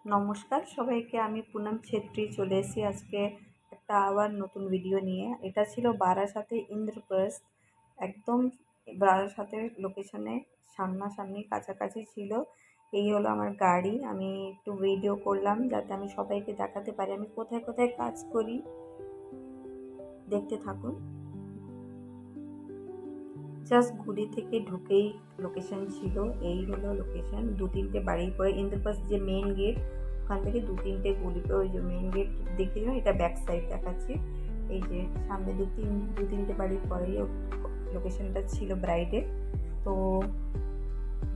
নমস্কার সবাইকে, আমি পুনম ছেত্রী চলে এসেছি আজকে একটা আবার নতুন ভিডিও নিয়ে। এটা ছিল বারাসাতে ইন্দ্রপ্রস্থ, একদম বারাসাতের লোকেশনে সামনাসামনি কাছাকাছি ছিল। এই হলো আমার গাড়ি। আমি একটু ভিডিও করলাম যাতে আমি সবাইকে দেখাতে পারি আমি কোথায় কোথায় কাজ করি। দেখতে থাকুন। জাস্ট গুড়ি থেকে ঢুকেই লোকেশন ছিল। এই হলো লোকেশন, 2-3টে বাড়ির পরে ইন্দ্রপ্রস্থ যে মেন গেট, ওখান থেকে 2-3টে গলি পরে ওই যে মেন গেট দেখেছিলাম, এটা ব্যাক সাইড দেখাচ্ছি। এই যে সামনে 2-3টে বাড়ির পরেই লোকেশনটা ছিল ব্রাইডের। তো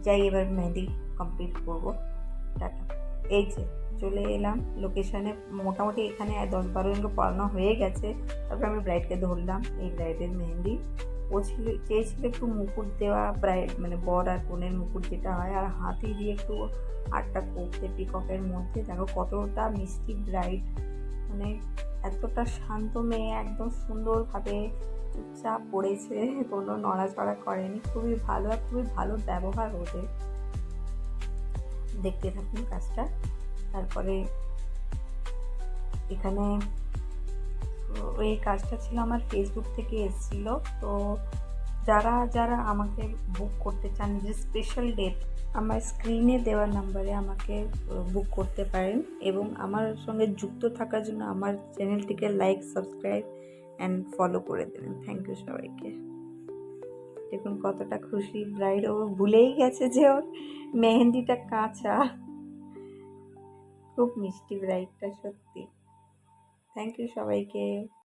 যাই, এবার মেহেন্দি কমপ্লিট করবো। টাটা। এই যে চলে এলাম লোকেশনে। মোটামুটি এখানে 10-12 জনকে পড়ানো হয়ে গেছে। তারপর আমি ব্রাইডকে ধরলাম, এই ব্রাইডের মেহেন্দি। ও চেয়েছিল একটু মুকুট দেওয়া, ব্রাইড মানে বর আর কনের মুকুট যেটা হয়, আর হাতি দিয়ে একটু আর্টটা করতে পিককের মধ্যে। দেখো কতটা মিষ্টি ব্রাইড, মানে এতটা শান্ত মেয়ে, একদম সুন্দরভাবে চুপচাপ পড়েছে, কোনো নড়াচড়া করেনি। খুবই ভালো, আর খুবই ভালো ব্যবহার ওদের। দেখতে থাকুন কাজটা। তারপরে এখানে ওই কাজটা ছিল আমার ফেসবুক থেকে এসেছিলো। তো যারা যারা আমাকে বুক করতে চান, যে স্পেশাল ডেট, আমার স্ক্রিনে দেওয়া নাম্বারে আমাকে বুক করতে পারেন। এবং আমার সঙ্গে যুক্ত থাকার জন্য আমার চ্যানেলটিকে লাইক, সাবস্ক্রাইব অ্যান্ড ফলো করে দেবেন। থ্যাংক ইউ সবাইকে। দেখুন কতটা খুশি ব্রাইড, ও ভুলেই গেছে যে ওর মেহেন্দিটা কাঁচা। খুব মিষ্টি ব্রাইডটা, সত্যি। থ্যাংক ইউ সবাইকে।